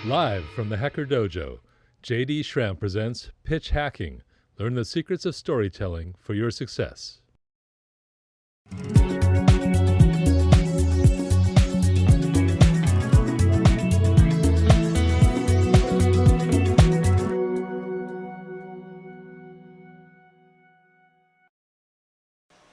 Live from the Hacker Dojo, J.D. Schramm presents Pitch Hacking. Learn the secrets of storytelling for your success.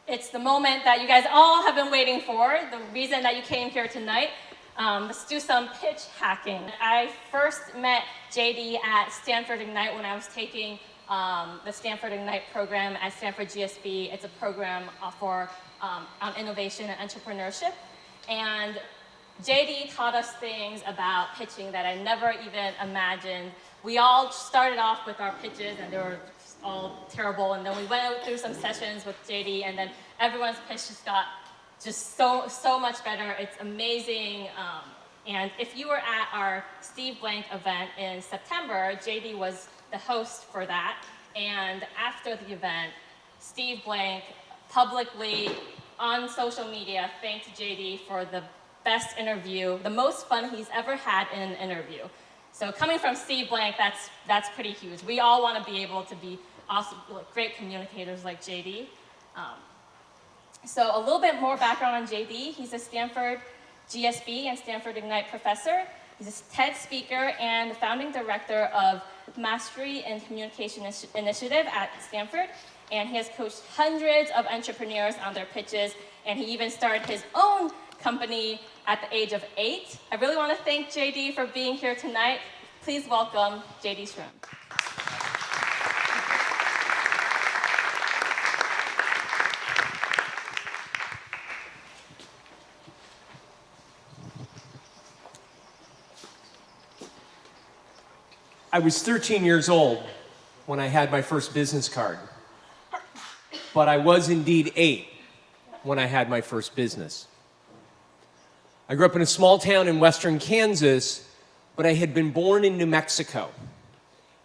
It's the moment that you guys all have been waiting for, the reason that you came here tonight. Let's do some pitch hacking. I first met JD at Stanford Ignite when I was taking the Stanford Ignite program at Stanford GSB. It's a program on innovation and entrepreneurship. And JD taught us things about pitching that I never even imagined. We all started off with our pitches and they were all terrible, and then we went through some sessions with JD, and then everyone's pitch just got so much better. It's amazing. And if you were at our Steve Blank event in September, JD was the host for that. And after the event, Steve Blank publicly on social media thanked JD for the best interview, the most fun he's ever had in an interview. So coming from Steve Blank, that's pretty huge. We all want to be able to be awesome, great communicators like JD. So a little bit more background on JD. He's a Stanford GSB and Stanford Ignite professor. He's a TED speaker and the founding director of Mastery in Communication Initiative at Stanford. And he has coached hundreds of entrepreneurs on their pitches, and he even started his own company at the age of 8. I really want to thank JD for being here tonight. Please welcome JD Schramm. I was 13 years old when I had my first business card, but I was indeed 8 when I had my first business. I grew up in a small town in western Kansas, but I had been born in New Mexico.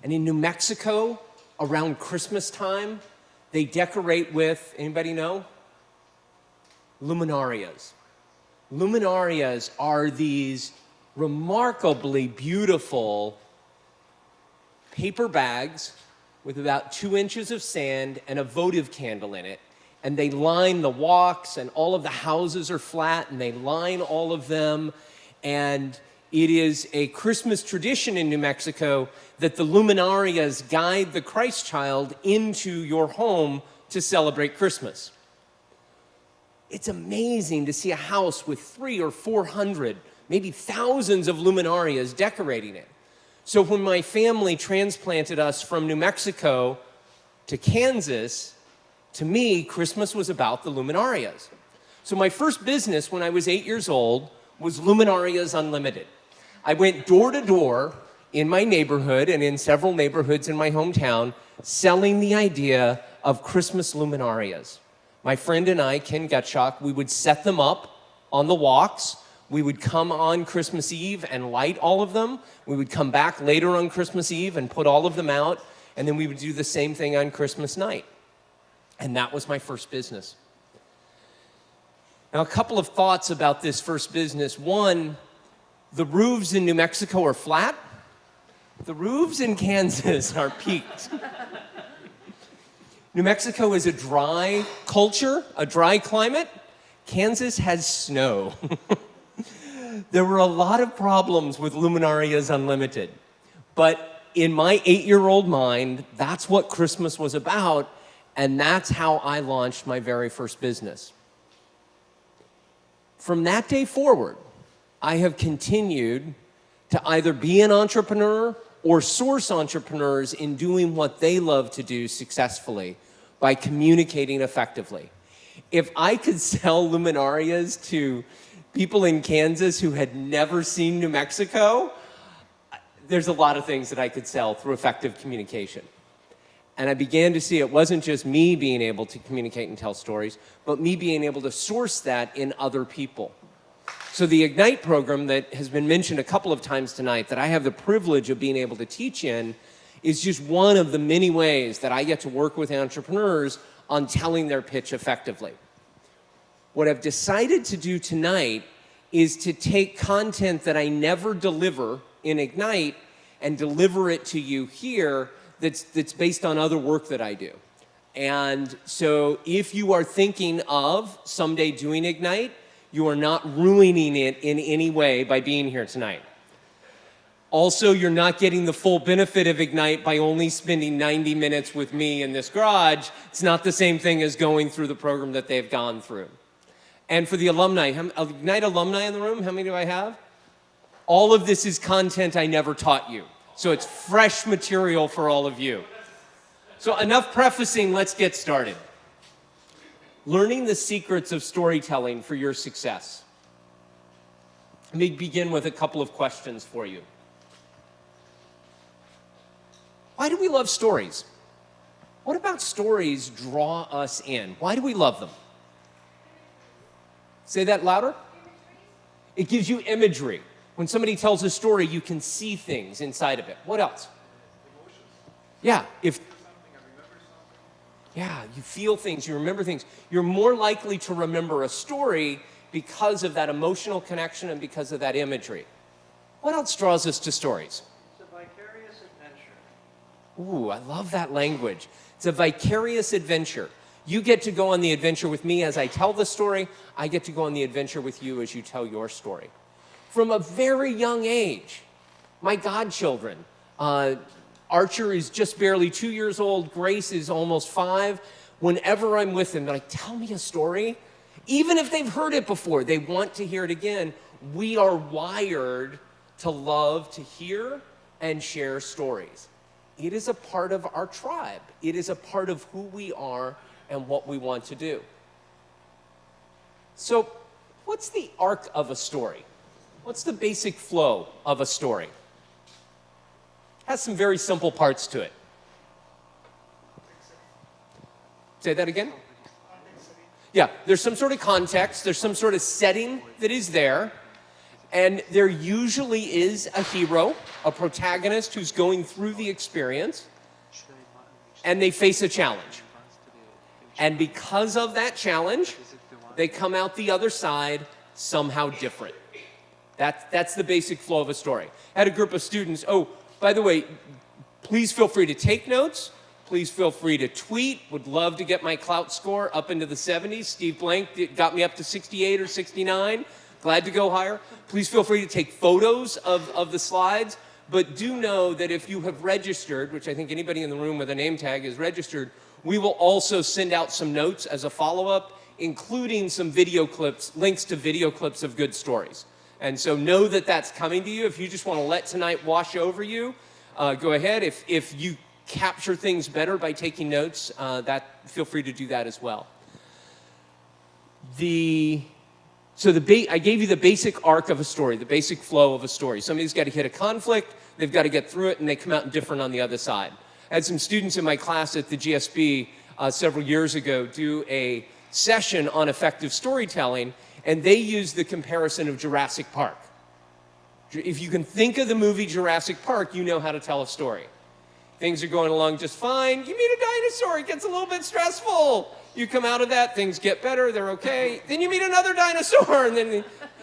And in New Mexico, around Christmas time, they decorate with, anybody know? Luminarias. Luminarias are these remarkably beautiful paper bags with about 2 inches of sand and a votive candle in it. And they line the walks, and all of the houses are flat, and they line all of them. And it is a Christmas tradition in New Mexico that the luminarias guide the Christ child into your home to celebrate Christmas. It's amazing to see a house with 300 or 400, maybe thousands of luminarias decorating it. So when my family transplanted us from New Mexico to Kansas, to me, Christmas was about the luminarias. So my first business when I was 8 years old was Luminarias Unlimited. I went door to door in my neighborhood and in several neighborhoods in my hometown selling the idea of Christmas luminarias. My friend and I, Ken Gutschak, we would set them up on the walks. We would come on Christmas Eve and light all of them. We would come back later on Christmas Eve and put all of them out. And then we would do the same thing on Christmas night. And that was my first business. Now, a couple of thoughts about this first business. One, the roofs in New Mexico are flat. The roofs in Kansas are peaked. New Mexico is a dry culture, a dry climate. Kansas has snow. There were a lot of problems with Luminarias Unlimited. But in my 8-year-old mind, that's what Christmas was about. And that's how I launched my very first business. From that day forward, I have continued to either be an entrepreneur or source entrepreneurs in doing what they love to do successfully by communicating effectively. If I could sell luminarias to people in Kansas who had never seen New Mexico, there's a lot of things that I could sell through effective communication. And I began to see it wasn't just me being able to communicate and tell stories, but me being able to source that in other people. So the Ignite program that has been mentioned a couple of times tonight that I have the privilege of being able to teach in is just one of the many ways that I get to work with entrepreneurs on telling their pitch effectively. What I've decided to do tonight is to take content that I never deliver in Ignite and deliver it to you here that's based on other work that I do. And so if you are thinking of someday doing Ignite, you are not ruining it in any way by being here tonight. Also, you're not getting the full benefit of Ignite by only spending 90 minutes with me in this garage. It's not the same thing as going through the program that they've gone through. And for the alumni, Ignite alumni in the room, how many do I have? All of this is content I never taught you. So it's fresh material for all of you. So enough prefacing, let's get started. Learning the secrets of storytelling for your success. Let me begin with a couple of questions for you. Why do we love stories? What about stories draw us in? Why do we love them? Say that louder. It gives you imagery. When somebody tells a story, you can see things inside of it. What else? Yeah, you feel things, you remember things. You're more likely to remember a story because of that emotional connection and because of that imagery. What else draws us to stories? It's a vicarious adventure. Ooh, I love that language. It's a vicarious adventure. You get to go on the adventure with me as I tell the story. I get to go on the adventure with you as you tell your story. From a very young age, my godchildren, Archer is just barely 2 years old. Grace is almost 5. Whenever I'm with them, they're like, tell me a story. Even if they've heard it before, they want to hear it again. We are wired to love to hear and share stories. It is a part of our tribe. It is a part of who we are and what we want to do. So, what's the arc of a story? What's the basic flow of a story? It has some very simple parts to it. Say that again? Yeah, there's some sort of context, there's some sort of setting that is there, and there usually is a hero, a protagonist who's going through the experience, and they face a challenge. And because of that challenge, they come out the other side somehow different. That's the basic flow of a story. I had a group of students, oh, by the way, please feel free to take notes. Please feel free to tweet. Would love to get my clout score up into the 70s. Steve Blank got me up to 68 or 69. Glad to go higher. Please feel free to take photos of the slides. But do know that if you have registered, which I think anybody in the room with a name tag is registered, we will also send out some notes as a follow-up, including some video clips, links to video clips of good stories. And so know that that's coming to you. If you just want to let tonight wash over you, go ahead. If you capture things better by taking notes, feel free to do that as well. I gave you the basic arc of a story, the basic flow of a story. Somebody's got to hit a conflict, they've got to get through it, and they come out different on the other side. I had some students in my class at the GSB several years ago do a session on effective storytelling, and they used the comparison of Jurassic Park. If you can think of the movie Jurassic Park, you know how to tell a story. Things are going along just fine. You meet a dinosaur, it gets a little bit stressful. You come out of that, things get better, they're okay. Then you meet another dinosaur, and then you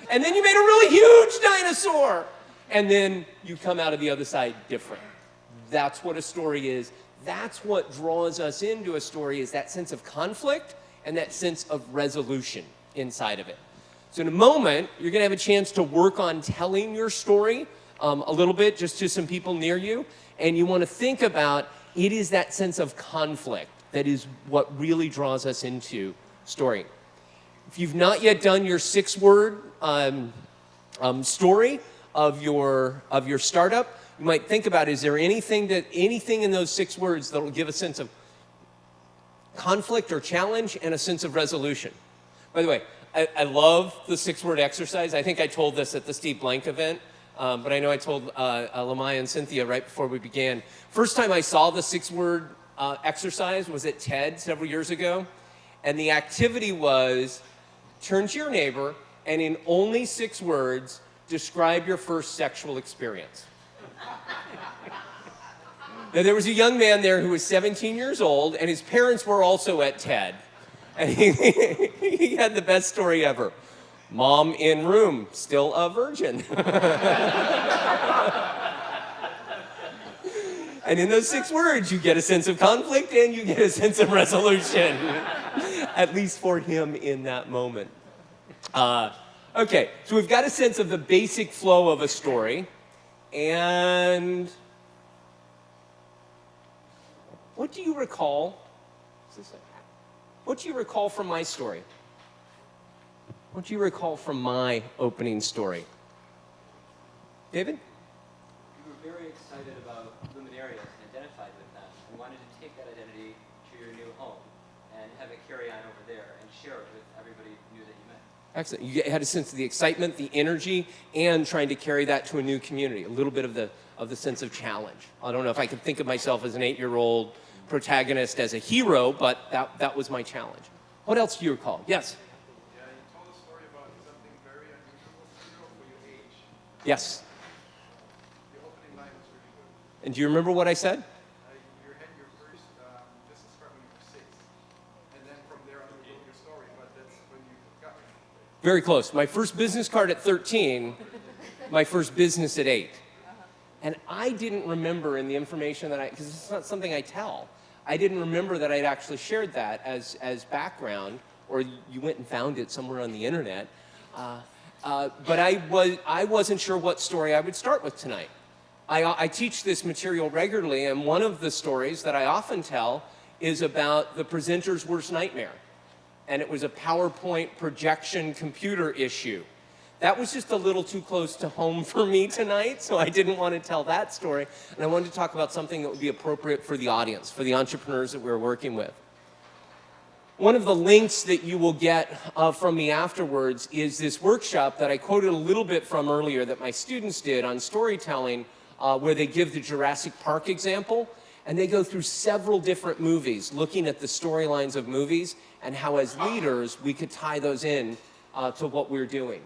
made a really huge dinosaur. And then you come out of the other side different. That's what a story is. That's what draws us into a story, is that sense of conflict and that sense of resolution inside of it. So in a moment, you're going to have a chance to work on telling your story a little bit, just to some people near you. And you want to think about, it is that sense of conflict that is what really draws us into story. If you've not yet done your 6-word story of your startup, you might think about, is there anything in those 6 words that will give a sense of conflict or challenge and a sense of resolution? By the way, I love the 6-word exercise. I think I told this at the Steve Blank event, but I know I told Lamaya and Cynthia right before we began. First time I saw the 6-word exercise was at TED several years ago, and the activity was turn to your neighbor and in only 6 words, describe your first sexual experience. Now, there was a young man there who was 17 years old, and his parents were also at TED. And he had the best story ever. Mom in room, still a virgin. And in those 6 words, you get a sense of conflict and you get a sense of resolution, at least for him in that moment. Okay, so we've got a sense of the basic flow of a story. And what do you recall? What do you recall from my story? What do you recall from my opening story? David? You were very excited about luminarias and identified with them and wanted to take that identity to your new home and have it carry on over there and share it with everybody new that you met. Excellent. You had a sense of the excitement, the energy, and trying to carry that to a new community. A little bit of the sense of challenge. I don't know if I could think of myself as an 8-year-old protagonist as a hero, but that was my challenge. What else do you recall? Yes? Yeah, you told a story about something very unusual for your age. Yes. The opening line was really good. And do you remember what I said? You had your first business card when you were 6. And then from there on you wrote your story, but that's when you got me. Very close. My first business card at 13, my first business at 8. And I didn't remember in the information that because it's not something I tell, I didn't remember that I'd actually shared that as background, or you went and found it somewhere on the internet. But I wasn't sure what story I would start with tonight. I teach this material regularly, and one of the stories that I often tell is about the presenter's worst nightmare. And it was a PowerPoint projection computer issue. That was just a little too close to home for me tonight, so I didn't want to tell that story. And I wanted to talk about something that would be appropriate for the audience, for the entrepreneurs that we're working with. One of the links that you will get from me afterwards is this workshop that I quoted a little bit from earlier that my students did on storytelling, where they give the Jurassic Park example, and they go through several different movies, looking at the storylines of movies and how as leaders we could tie those in to what we're doing.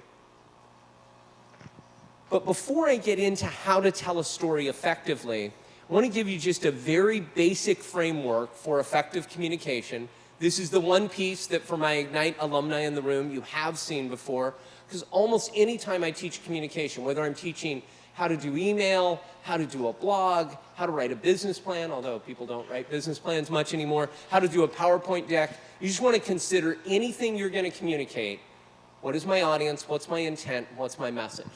But before I get into how to tell a story effectively, I want to give you just a very basic framework for effective communication. This is the one piece that for my Ignite alumni in the room you have seen before, because almost any time I teach communication, whether I'm teaching how to do email, how to do a blog, how to write a business plan, although people don't write business plans much anymore, how to do a PowerPoint deck, you just want to consider anything you're going to communicate. What is my audience? What's my intent? What's my message?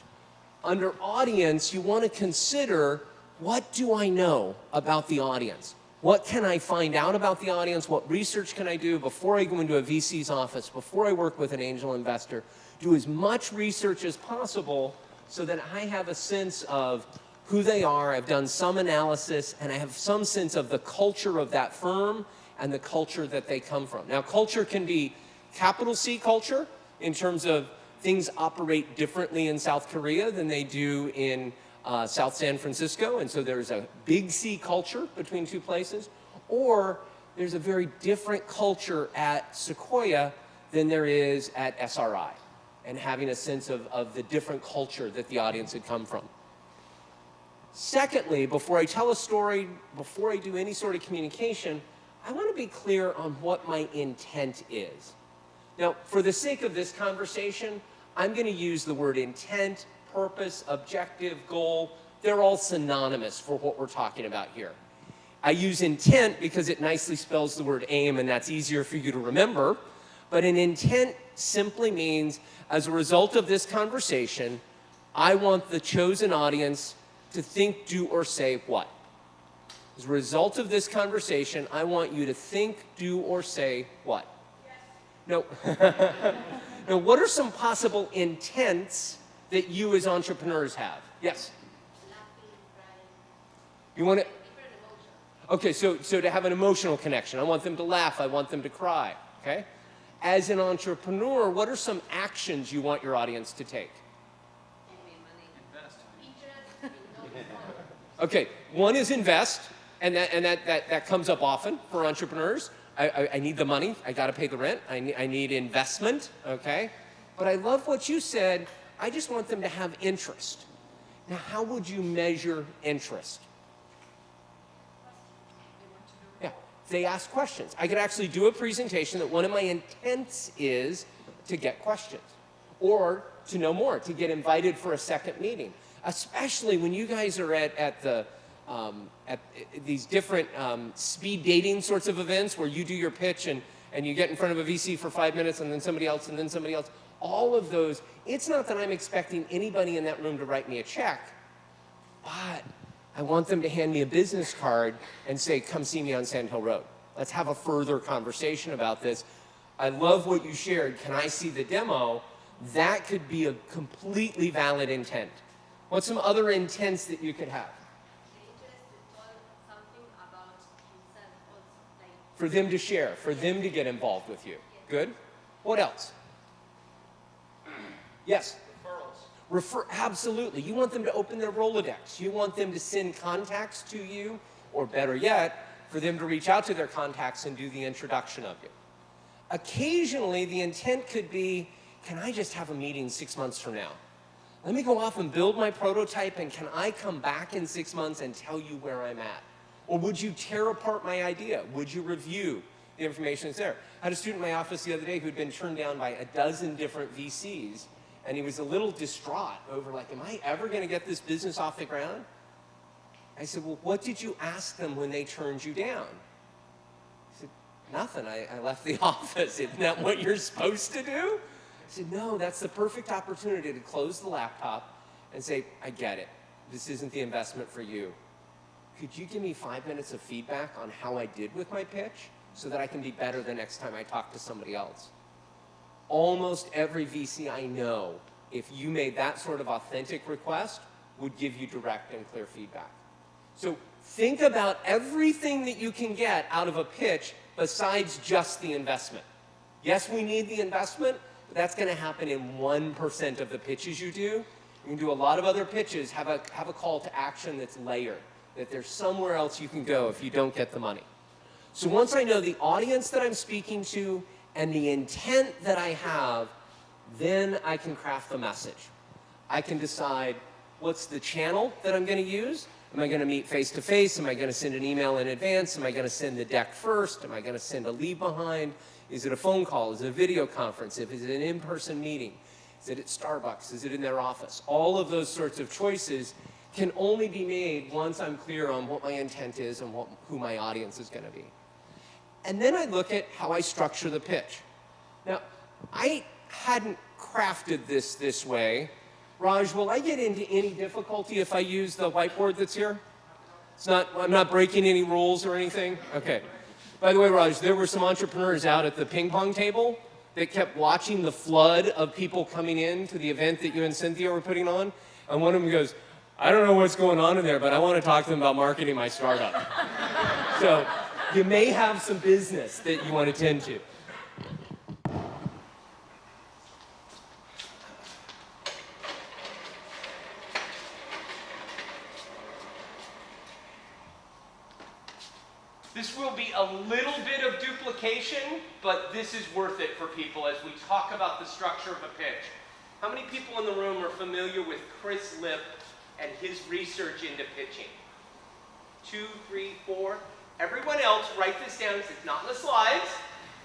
Under audience, you want to consider, what do I know about the audience? What can I find out about the audience? What research can I do before I go into a VC's office, before I work with an angel investor? Do as much research as possible so that I have a sense of who they are, I've done some analysis, and I have some sense of the culture of that firm and the culture that they come from. Now, culture can be capital C culture, in terms of things operate differently in South Korea than they do in South San Francisco, and so there's a big C culture between two places, or there's a very different culture at Sequoia than there is at SRI, and having a sense of the different culture that the audience had come from. Secondly, before I tell a story, before I do any sort of communication, I want to be clear on what my intent is. Now, for the sake of this conversation, I'm going to use the word intent, purpose, objective, goal. They're all synonymous for what we're talking about here. I use intent because it nicely spells the word aim, and that's easier for you to remember. But an intent simply means, as a result of this conversation, I want the chosen audience to think, do, or say what? As a result of this conversation, I want you to think, do, or say what? No. Now, what are some possible intents that you as entrepreneurs have? Yes? You want to? Okay, so to have an emotional connection. I want them to laugh. I want them to cry. Okay? As an entrepreneur, what are some actions you want your audience to take? Okay, one is invest, and that comes up often for entrepreneurs. I need the money. I got to pay the rent. I need investment. Okay, but I love what you said. I just want them to have interest. Now, how would you measure interest? Yeah, they ask questions. I could actually do a presentation that one of my intents is to get questions. or to know more, to get invited for a second meeting. Especially when you guys are at these different speed dating sorts of events where you do your pitch and you get in front of a VC for 5 minutes and then somebody else and then somebody else. All of those, it's not that I'm expecting anybody in that room to write me a check, but I want them to hand me a business card and say, come see me on Sand Hill Road. Let's have a further conversation about this. I love what you shared. Can I see the demo? That could be a completely valid intent. What's some other intents that you could have? For them to share, for them to get involved with you. Good. What else? Yes? Referrals. Absolutely. You want them to open their Rolodex. You want them to send contacts to you, or better yet, for them to reach out to their contacts and do the introduction of you. Occasionally, the intent could be, can I just have a meeting 6 months from now? Let me go off and build my prototype, and can I come back in 6 months and tell you where I'm at? Or would you tear apart my idea? Would you review the information that's there? I had a student in my office the other day who'd been turned down by a dozen different VCs, and he was a little distraught over like, am I ever going to get this business off the ground? I said, well, what did you ask them when they turned you down? He said, nothing. I left the office. Isn't that what you're supposed to do? I said, no, that's the perfect opportunity to close the laptop and say, I get it. This isn't the investment for you. Could you give me 5 minutes of feedback on how I did with my pitch so that I can be better the next time I talk to somebody else? Almost every VC I know, if you made that sort of authentic request, would give you direct and clear feedback. So think about everything that you can get out of a pitch besides just the investment. Yes, we need the investment, but that's going to happen in 1% of the pitches you do. You can do a lot of other pitches, have a call to action that's layered, that there's somewhere else you can go if you don't get the money. So once I know the audience that I'm speaking to and the intent that I have, then I can craft the message. I can decide what's the channel that I'm going to use. Am I going to meet face-to-face? Am I going to send an email in advance? Am I going to send the deck first? Am I going to send a leave behind? Is it a phone call? Is it a video conference? Is it an in-person meeting? Is it at Starbucks? Is it in their office? All of those sorts of choices can only be made once I'm clear on what my intent is and who my audience is going to be. And then I look at how I structure the pitch. Now, I hadn't crafted this way. Raj, will I get into any difficulty if I use the whiteboard that's here? I'm not breaking any rules or anything? Okay. By the way, Raj, there were some entrepreneurs out at the ping pong table that kept watching the flood of people coming in to the event that you and Cynthia were putting on. And one of them goes, I don't know what's going on in there, but I want to talk to them about marketing my startup. So you may have some business that you want to tend to. This will be a little bit of duplication, but this is worth it for people as we talk about the structure of a pitch. How many people in the room are familiar with Chris Lipp and his research into pitching? 2, 3, 4. Everyone else, write this down. It's not in the slides.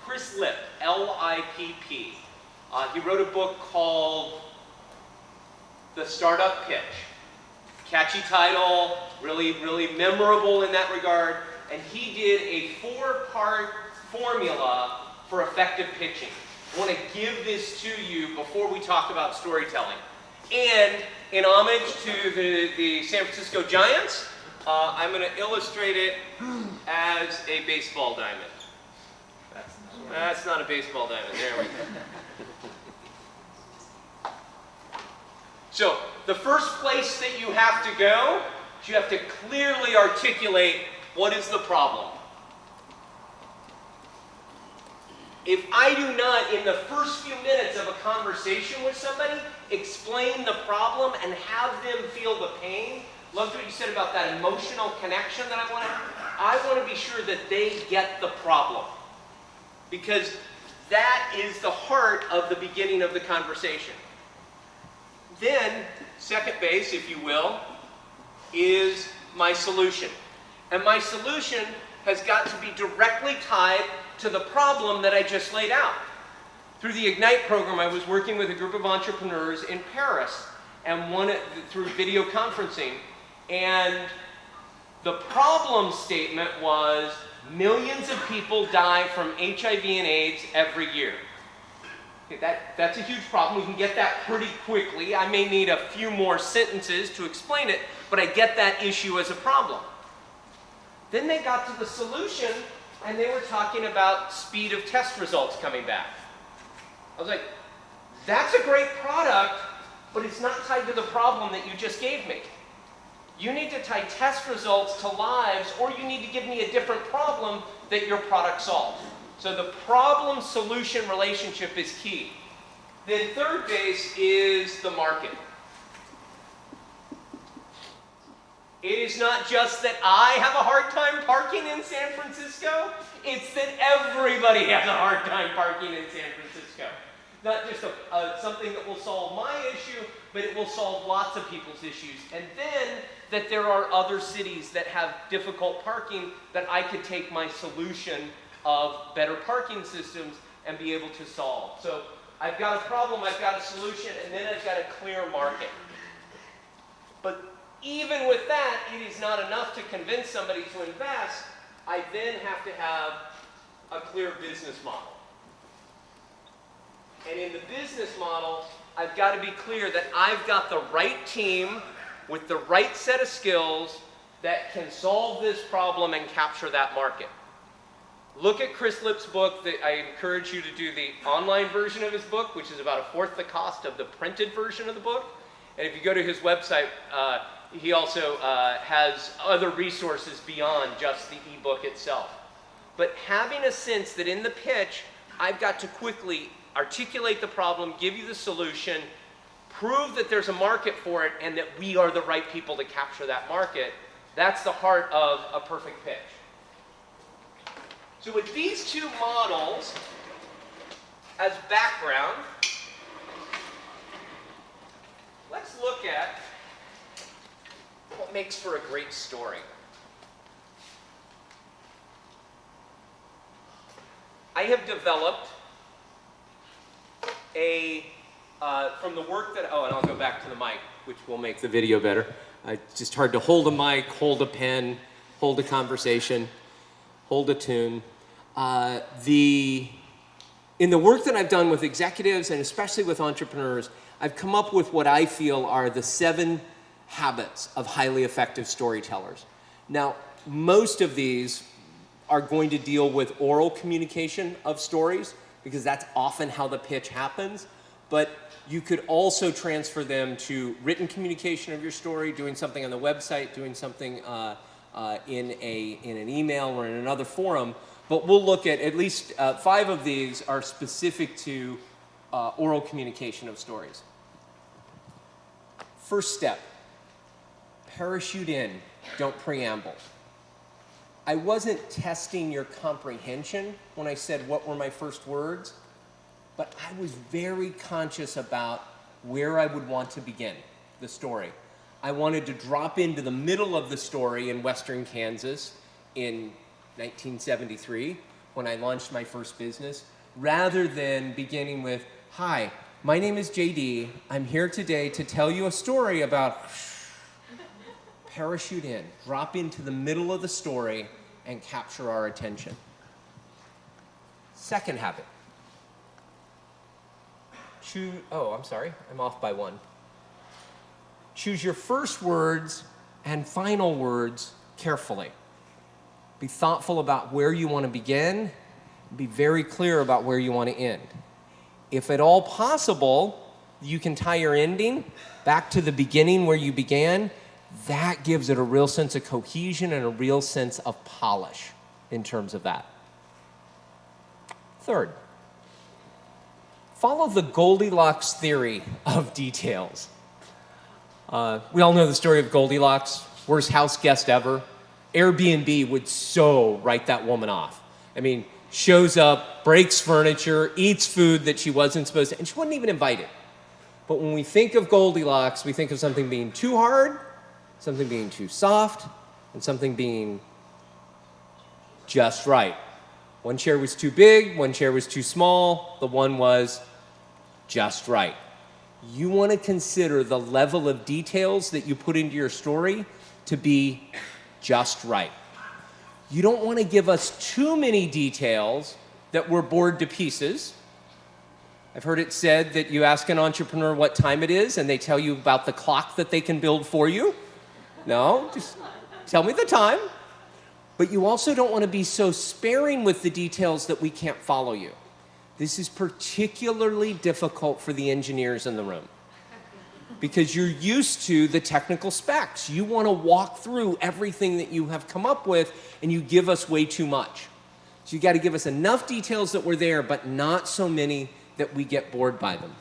Chris Lipp, L-I-P-P. He wrote a book called The Startup Pitch. Catchy title, really, really memorable in that regard. And he did a 4-part formula for effective pitching. I want to give this to you before we talk about storytelling. And in homage to the San Francisco Giants, I'm going to illustrate it as a baseball diamond. That's not a baseball diamond. There we go. So the first place that you have to go is you have to clearly articulate what is the problem. If I do not, in the first few minutes of a conversation with somebody, explain the problem and have them feel the pain, loved what you said about that emotional connection that I want to be sure that they get the problem. Because that is the heart of the beginning of the conversation. Then, second base, if you will, is my solution. And my solution has got to be directly tied to the problem that I just laid out. Through the Ignite program, I was working with a group of entrepreneurs in Paris and through video conferencing. And the problem statement was millions of people die from HIV and AIDS every year. Okay, that's a huge problem. We can get that pretty quickly. I may need a few more sentences to explain it, but I get that issue as a problem. Then they got to the solution, and they were talking about speed of test results coming back. I was like, that's a great product, but it's not tied to the problem that you just gave me. You need to tie test results to lives, or you need to give me a different problem that your product solves. So the problem-solution relationship is key. Then third base is the market. It is not just that I have a hard time parking in San Francisco, it's that everybody has a hard time parking in San Francisco. Not just something that will solve my issue, but it will solve lots of people's issues. And then that there are other cities that have difficult parking that I could take my solution of better parking systems and be able to solve. So I've got a problem, I've got a solution, and then I've got a clear market. But even with that, it is not enough to convince somebody to invest. I then have to have a clear business model. And in the business model, I've got to be clear that I've got the right team with the right set of skills that can solve this problem and capture that market. Look at Chris Lipp's book. I encourage you to do the online version of his book, which is about 1/4 the cost of the printed version of the book. And if you go to his website, he also has other resources beyond just the ebook itself. But having a sense that in the pitch, I've got to quickly articulate the problem, give you the solution, prove that there's a market for it, and that we are the right people to capture that market. That's the heart of a perfect pitch. So with these two models as background, let's look at what makes for a great story. I have developed from the work that, and I'll go back to the mic, which will make the video better. It's just hard to hold a mic, hold a pen, hold a conversation, hold a tune. In the work that I've done with executives and especially with entrepreneurs, I've come up with what I feel are the 7 habits of highly effective storytellers. Now, most of these are going to deal with oral communication of stories, because that's often how the pitch happens, but you could also transfer them to written communication of your story, doing something on the website, doing something in an email or in another forum. But we'll look at least 5 of these are specific to oral communication of stories. First step, parachute in, don't preamble. I wasn't testing your comprehension when I said what were my first words, but I was very conscious about where I would want to begin the story. I wanted to drop into the middle of the story in Western Kansas in 1973 when I launched my first business, rather than beginning with, "Hi, my name is JD. I'm here today to tell you a story about..." Parachute in, drop into the middle of the story and capture our attention. Second habit. I'm off by 1. Choose your first words and final words carefully. Be thoughtful about where you want to begin. Be very clear about where you want to end. If at all possible, you can tie your ending back to the beginning where you began. That gives it a real sense of cohesion and a real sense of polish in terms of that. Third, follow the Goldilocks theory of details. We all know the story of Goldilocks, worst house guest ever. Airbnb would so write that woman off. I mean, shows up, breaks furniture, eats food that she wasn't supposed to, and she wasn't even invited. But when we think of Goldilocks, we think of something being too hard, something being too soft, and something being just right. One chair was too big, one chair was too small, the one was just right. You want to consider the level of details that you put into your story to be just right. You don't want to give us too many details that we're bored to pieces. I've heard it said that you ask an entrepreneur what time it is and they tell you about the clock that they can build for you. No, just tell me the time. But you also don't want to be so sparing with the details that we can't follow you. This is particularly difficult for the engineers in the room because you're used to the technical specs. You want to walk through everything that you have come up with, and you give us way too much. So you got to give us enough details that we're there, but not so many that we get bored by them.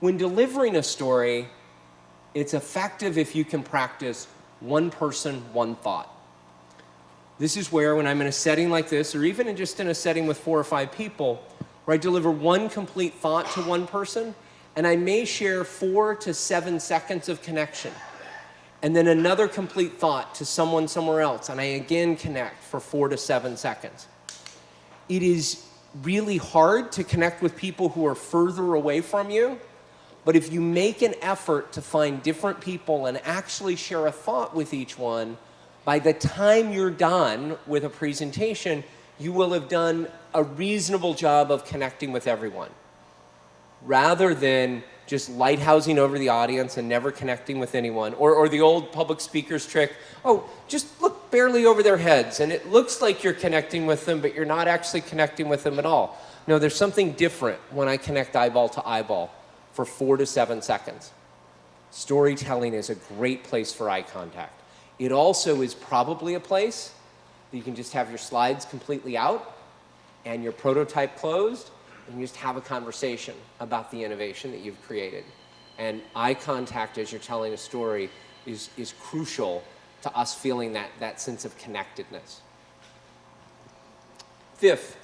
When delivering a story, it's effective if you can practice one person, one thought. This is where, when I'm in a setting like this, or even just in a setting with 4 or 5 people, where I deliver one complete thought to one person, and I may share 4 to 7 seconds of connection, and then another complete thought to someone somewhere else, and I again connect for 4 to 7 seconds. It is really hard to connect with people who are further away from you, but if you make an effort to find different people and actually share a thought with each one, by the time you're done with a presentation, you will have done a reasonable job of connecting with everyone, rather than just lighthousing over the audience and never connecting with anyone, or the old public speaker's trick, oh, just look barely over their heads, and it looks like you're connecting with them, but you're not actually connecting with them at all. No, there's something different when I connect eyeball to eyeball for 4 to 7 seconds. Storytelling is a great place for eye contact. It also is probably a place that you can just have your slides completely out and your prototype closed, and you just have a conversation about the innovation that you've created. And eye contact as you're telling a story is crucial to us feeling that sense of connectedness. 5th,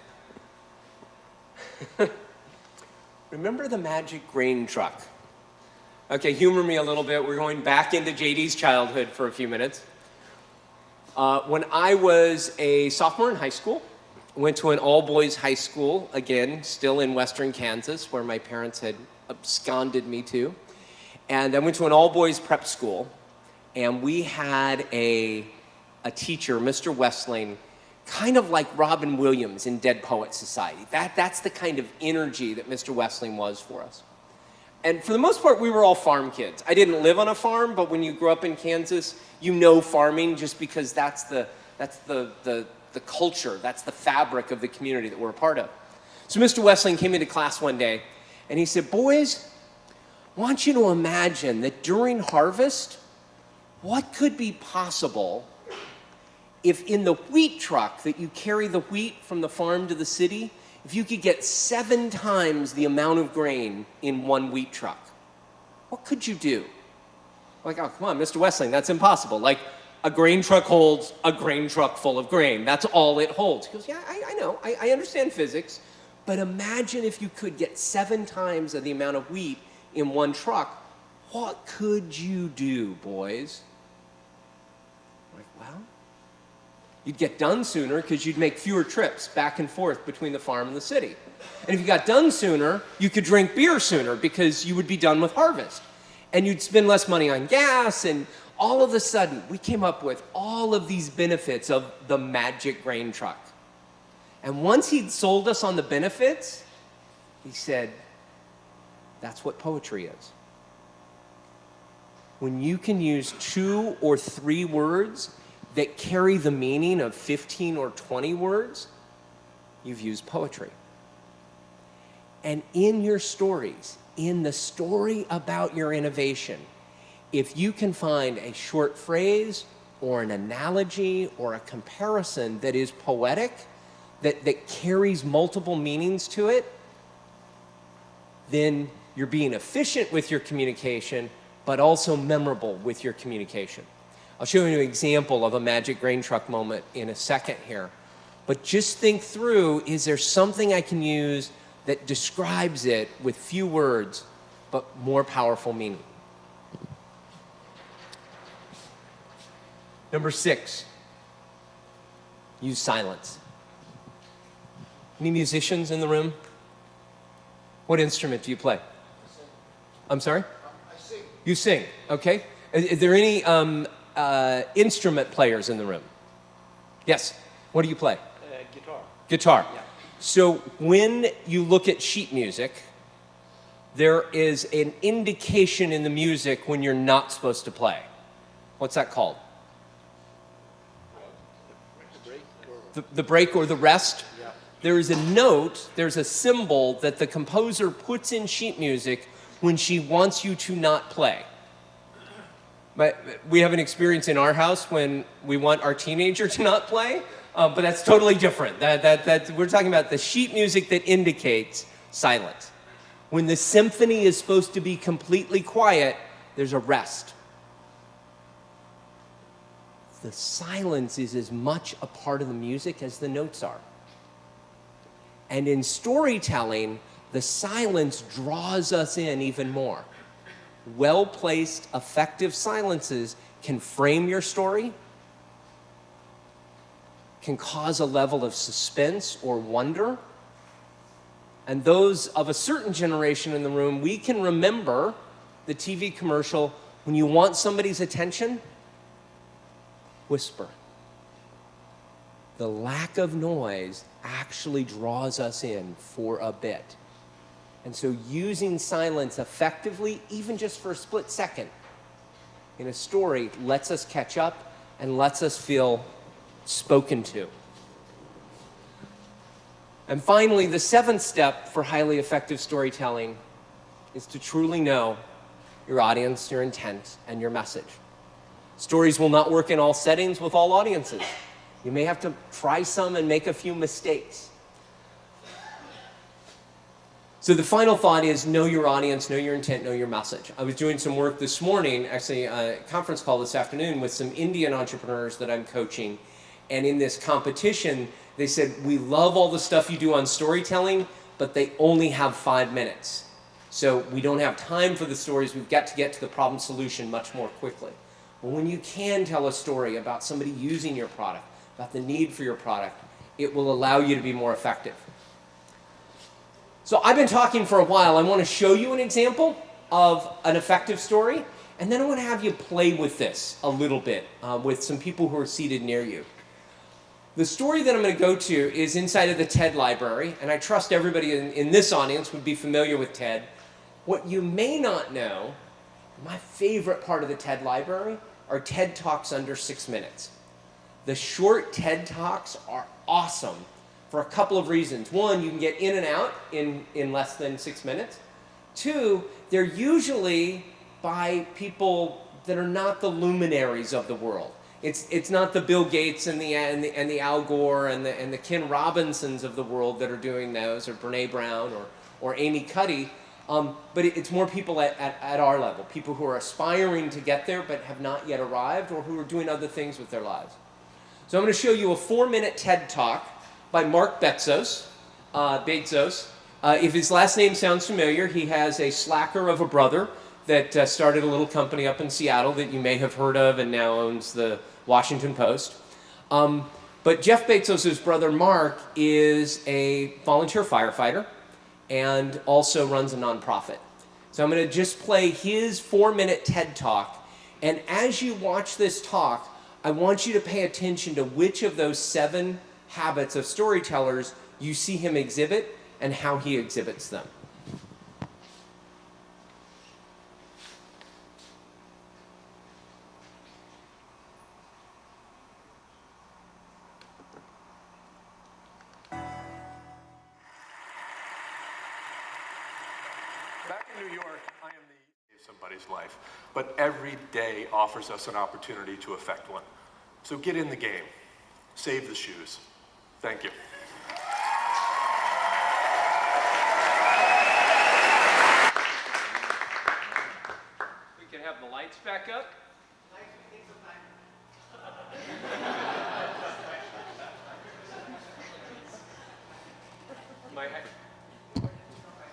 remember the magic grain truck? Okay, humor me a little bit. We're going back into JD's childhood for a few minutes. When I was a sophomore in high school, I went to an all-boys high school, again, still in western Kansas, where my parents had absconded me to. And I went to an all-boys prep school, and we had a teacher, Mr. Westling, kind of like Robin Williams in Dead Poets Society. That's the kind of energy that Mr. Westling was for us. And for the most part, we were all farm kids. I didn't live on a farm, but when you grow up in Kansas, you know farming just because that's the culture, that's the fabric of the community that we're a part of. So Mr. Westling came into class one day, and he said, boys, I want you to imagine that during harvest, what could be possible if in the wheat truck that you carry the wheat from the farm to the city, if you could get 7 times the amount of grain in one wheat truck? What could you do? Like, oh, come on, Mr. Westling, that's impossible. Like, a grain truck holds a grain truck full of grain. That's all it holds. He goes, yeah, I know, I understand physics, but imagine if you could get 7 times of the amount of wheat in one truck. What could you do, boys? I'm like, well, you'd get done sooner because you'd make fewer trips back and forth between the farm and the city. And if you got done sooner, you could drink beer sooner because you would be done with harvest. And you'd spend less money on gas, and all of a sudden, we came up with all of these benefits of the magic grain truck. And once he'd sold us on the benefits, he said, that's what poetry is. When you can use 2 or 3 words that carry the meaning of 15 or 20 words, you've used poetry. And in your stories, in the story about your innovation, if you can find a short phrase or an analogy or a comparison that is poetic, that carries multiple meanings to it, then you're being efficient with your communication, but also memorable with your communication. I'll show you an example of a magic grain truck moment in a second here. But just think through, is there something I can use that describes it with few words, but more powerful meaning? Number 6, use silence. Any musicians in the room? What instrument do you play? I'm sorry? I sing. You sing, okay. Is there any instrument players in the room? Yes. What do you play? Guitar. Guitar. Yeah. So when you look at sheet music, there is an indication in the music when you're not supposed to play. What's that called? The break or the rest? Yeah. There is a note, there's a symbol that the composer puts in sheet music when she wants you to not play. But we have an experience in our house when we want our teenager to not play, but that's totally different. We're talking about the sheet music that indicates silence. When the symphony is supposed to be completely quiet, there's a rest. The silence is as much a part of the music as the notes are. And in storytelling, the silence draws us in even more. Well-placed, effective silences can frame your story, can cause a level of suspense or wonder. And those of a certain generation in the room, we can remember the TV commercial, when you want somebody's attention, whisper. The lack of noise actually draws us in for a bit. And so using silence effectively, even just for a split second in a story, lets us catch up and lets us feel spoken to. And finally, the seventh step for highly effective storytelling is to truly know your audience, your intent, and your message. Stories will not work in all settings with all audiences. You may have to try some and make a few mistakes. So the final thought is know your audience, know your intent, know your message. I was doing some work this morning, actually a conference call this afternoon with some Indian entrepreneurs that I'm coaching. And in this competition, they said, we love all the stuff you do on storytelling, but they only have 5 minutes. So we don't have time for the stories. We've got to get to the problem solution much more quickly. But when you can tell a story about somebody using your product, about the need for your product, it will allow you to be more effective. So I've been talking for a while. I want to show you an example of an effective story, and then I want to have you play with this a little bit with some people who are seated near you. The story that I'm going to go to is inside of the TED library, and I trust everybody in this audience would be familiar with TED. What you may not know, my favorite part of the TED library are TED Talks under 6 minutes. The short TED Talks are awesome for a couple of reasons. One, you can get in and out in less than 6 minutes. Two, they're usually by people that are not the luminaries of the world. It's not the Bill Gates and the Al Gore and the Ken Robinsons of the world that are doing those, or Brene Brown or Amy Cuddy, but it's more people at our level, people who are aspiring to get there but have not yet arrived, or who are doing other things with their lives. So I'm going to show you a 4-minute TED Talk by Mark Bezos. If his last name sounds familiar, he has a slacker of a brother that started a little company up in Seattle that you may have heard of and now owns the Washington Post. But Jeff Bezos' brother Mark is a volunteer firefighter and also runs a nonprofit. So I'm going to just play his 4-minute TED Talk. And as you watch this talk, I want you to pay attention to which of those 7 habits of storytellers you see him exhibit and how he exhibits them. Back in New York, I am the somebody's life, but every day offers us an opportunity to affect one. So get in the game. Save the shoes. Thank you. We can have the lights back up.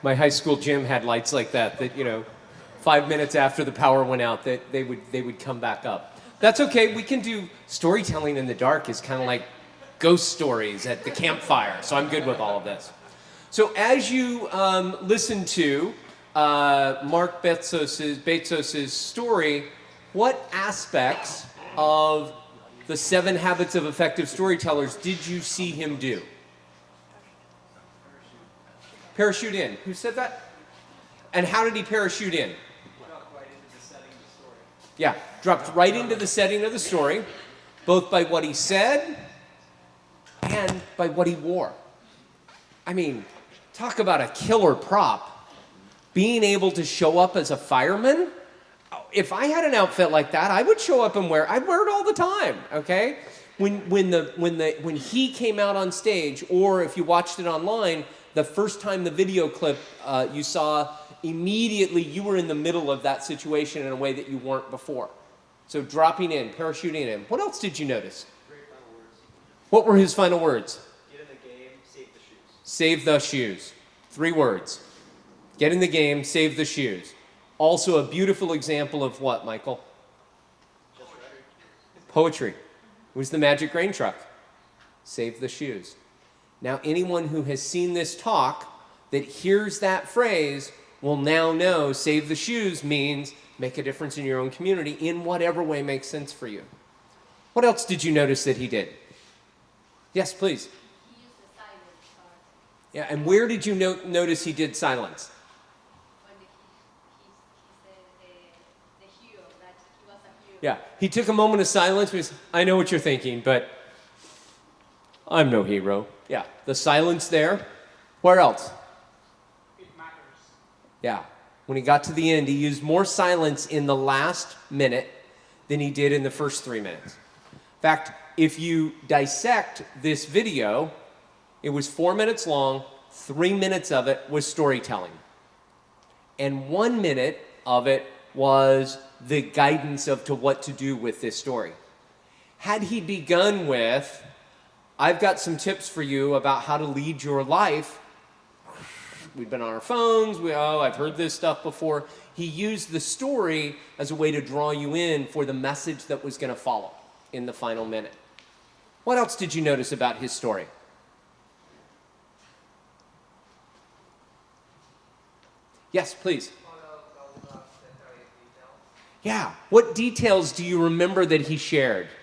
My high school gym had lights like that, 5 minutes after the power went out, that they would come back up. That's okay. We can do storytelling in the dark is kind of like ghost stories at the campfire, so I'm good with all of this. So as you listen to Mark Bezos's story, what aspects of the 7 Habits of Effective Storytellers did you see him do? Parachute in. Who said that? And how did he parachute in? Dropped right into the setting of the story. Yeah, dropped right into the setting of the story, both by what he said and by what he wore. I mean, talk about a killer prop. Being able to show up as a fireman. If I had an outfit like that, I would show up and I'd wear it all the time, okay? When he came out on stage, or if you watched it online, the first time the video clip you saw, immediately you were in the middle of that situation in a way that you weren't before. So dropping in, parachuting in. What else did you notice? Great final words. What were his final words? Get in the game, save the shoes. Save the shoes. 3 words. Get in the game, save the shoes. Also a beautiful example of what, Michael? Just right. Poetry. It was the magic grain truck. Save the shoes. Now anyone who has seen this talk that hears that phrase will now know save the shoes means make a difference in your own community in whatever way makes sense for you. What else did you notice that he did? Yes, please. He used the silence part. Yeah, and where did you notice he did silence? When he said the hero, that he was a hero. Yeah, he took a moment of silence because I know what you're thinking, but I'm no hero. Yeah, the silence there. Where else? It matters. Yeah, when he got to the end, he used more silence in the last minute than he did in the first 3 minutes. In fact, if you dissect this video, it was 4 minutes long, 3 minutes of it was storytelling. And 1 minute of it was the guidance to what to do with this story. Had he begun with, I've got some tips for you about how to lead your life, we've been on our phones, I've heard this stuff before. He used the story as a way to draw you in for the message that was going to follow in the final minute. What else did you notice about his story? Yes, please. Yeah. What details do you remember that he shared? When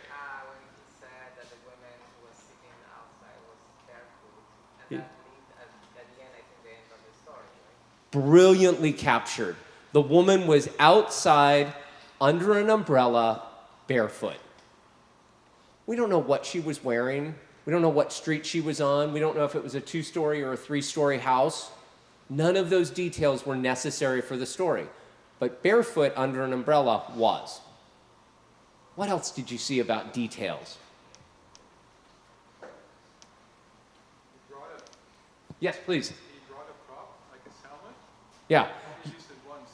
he said that the woman who was sitting outside was barefoot, and that lead at the end, I think, the end of the story, right? Brilliantly captured. The woman was outside under an umbrella, barefoot. We don't know what she was wearing. We don't know what street she was on. We don't know if it was a 2-story or a 3-story house. None of those details were necessary for the story. But barefoot under an umbrella was. What else did you see about details? Yes, please. He brought a prop, like his helmet. Yeah. He used it once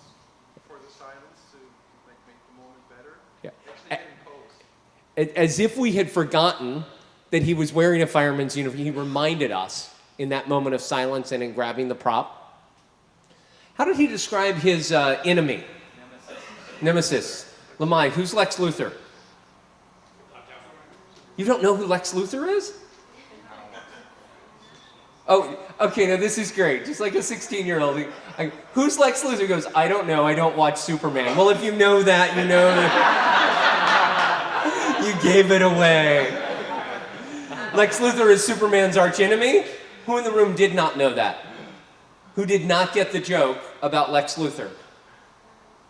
for the silence to make the moment better. Yeah. Actually getting posed. As if we had forgotten that he was wearing a fireman's uniform, he reminded us in that moment of silence and in grabbing the prop. How did he describe his enemy? Nemesis. Lamai, who's Lex Luthor? You don't know who Lex Luthor is? Oh, okay, now this is great. Just like a 16-year-old. Who's Lex Luthor? He goes, I don't know, I don't watch Superman. Well, if you know that, you know that you gave it away. Lex Luthor is Superman's archenemy? Who in the room did not know that? Who did not get the joke about Lex Luthor?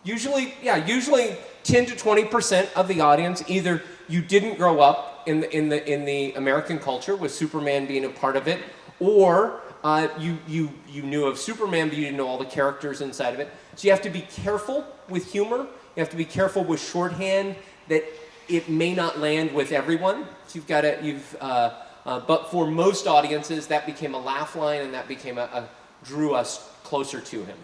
Usually 10 to 20% of the audience, either you didn't grow up in the American culture with Superman being a part of it, or you knew of Superman, but you didn't know all the characters inside of it. So you have to be careful with humor. You have to be careful with shorthand that it may not land with everyone. So but for most audiences, that became a laugh line, and that became drew us closer to him.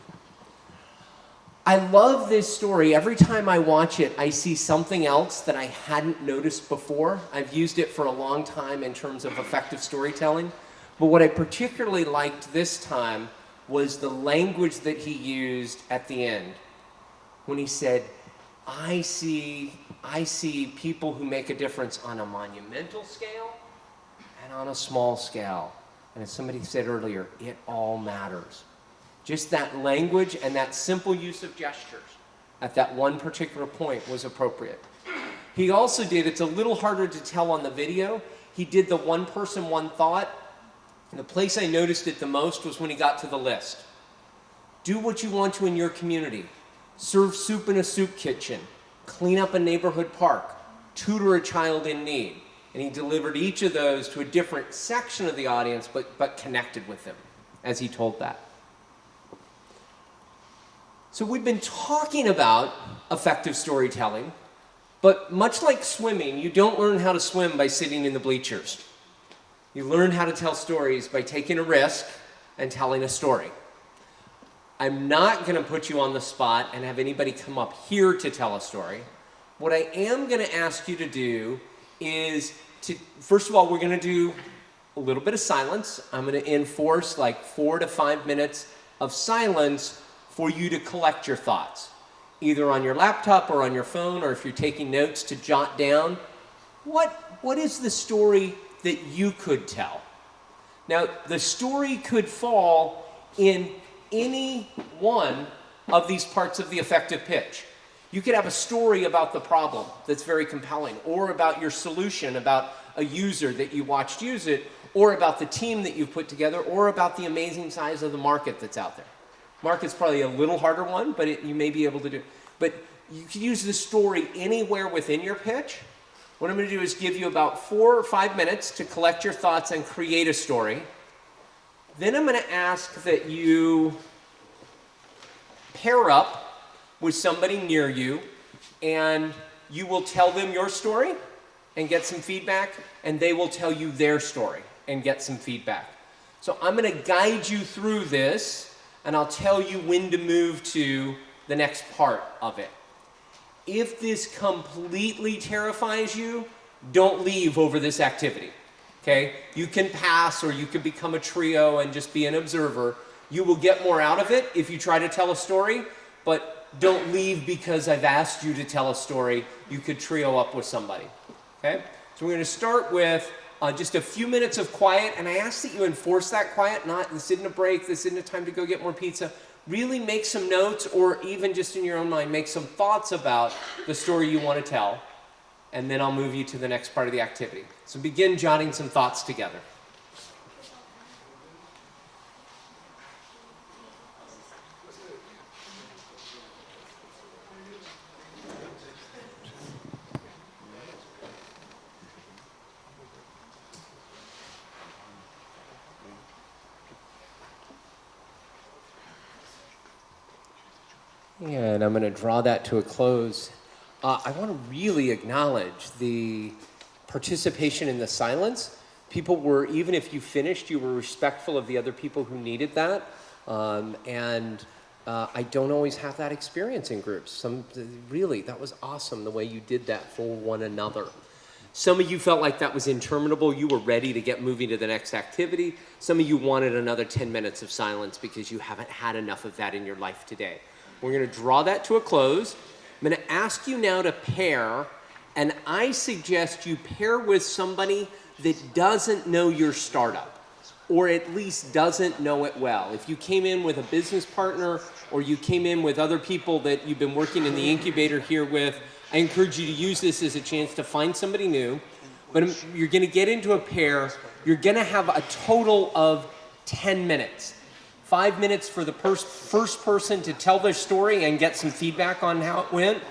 I love this story. Every time I watch it, I see something else that I hadn't noticed before. I've used it for a long time in terms of effective storytelling. But what I particularly liked this time was the language that he used at the end. When he said, I see people who make a difference on a monumental scale and on a small scale. And as somebody said earlier, it all matters. Just that language and that simple use of gestures at that one particular point was appropriate. He also did, it's a little harder to tell on the video, he did the one person, one thought. And the place I noticed it the most was when he got to the list. Do what you want to in your community. Serve soup in a soup kitchen. Clean up a neighborhood park. Tutor a child in need. And he delivered each of those to a different section of the audience, but connected with them as he told that. So we've been talking about effective storytelling, but much like swimming, you don't learn how to swim by sitting in the bleachers. You learn how to tell stories by taking a risk and telling a story. I'm not going to put you on the spot and have anybody come up here to tell a story. What I am going to ask you to do is first of all, we're going to do a little bit of silence. I'm going to enforce like 4 to 5 minutes of silence for you to collect your thoughts, either on your laptop or on your phone, or if you're taking notes, to jot down what is the story that you could tell. Now, the story could fall in any one of these parts of the effective pitch. You could have a story about the problem that's very compelling, or about your solution, about a user that you watched use it, or about the team that you've put together, or about the amazing size of the market that's out there. Market's probably a little harder one, but you may be able to do. But you can use the story anywhere within your pitch. What I'm going to do is give you about 4 or 5 minutes to collect your thoughts and create a story. Then I'm going to ask that you pair up with somebody near you, and you will tell them your story and get some feedback, and they will tell you their story and get some feedback. So I'm going to guide you through this, and I'll tell you when to move to the next part of it. If this completely terrifies you, don't leave over this activity, okay? You can pass, or you can become a trio and just be an observer. You will get more out of it if you try to tell a story, but don't leave because I've asked you to tell a story. You could trio up with somebody, okay? So we're going to start with just a few minutes of quiet, and I ask that you enforce that quiet. This isn't a break, this isn't a time to go get more pizza. Really make some notes, or even just in your own mind, make some thoughts about the story you want to tell, and then I'll move you to the next part of the activity. So begin jotting some thoughts together. And I'm going to draw that to a close. I want to really acknowledge the participation in the silence. People were, even if you finished, you were respectful of the other people who needed that. I don't always have that experience in groups. Really, that was awesome the way you did that for one another. Some of you felt like that was interminable. You were ready to get moving to the next activity. Some of you wanted another 10 minutes of silence because you haven't had enough of that in your life today. We're going to draw that to a close. I'm going to ask you now to pair, and I suggest you pair with somebody that doesn't know your startup, or at least doesn't know it well. If you came in with a business partner, or you came in with other people that you've been working in the incubator here with, I encourage you to use this as a chance to find somebody new. But you're going to get into a pair. You're going to have a total of 10 minutes. 5 minutes for the first person to tell their story and get some feedback on how it went.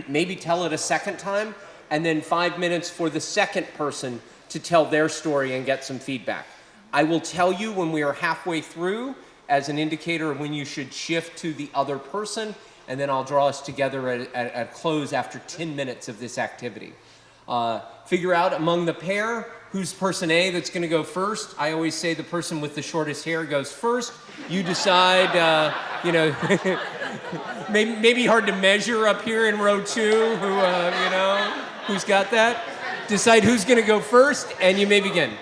Maybe tell it a second time. And then 5 minutes for the second person to tell their story and get some feedback. I will tell you when we are halfway through as an indicator of when you should shift to the other person. And then I'll draw us together at close after 10 minutes of this activity. Figure out among the pair who's person A that's going to go first. I always say the person with the shortest hair goes first. You decide, maybe hard to measure up here in row 2, who's got that. Decide who's going to go first, and you may begin.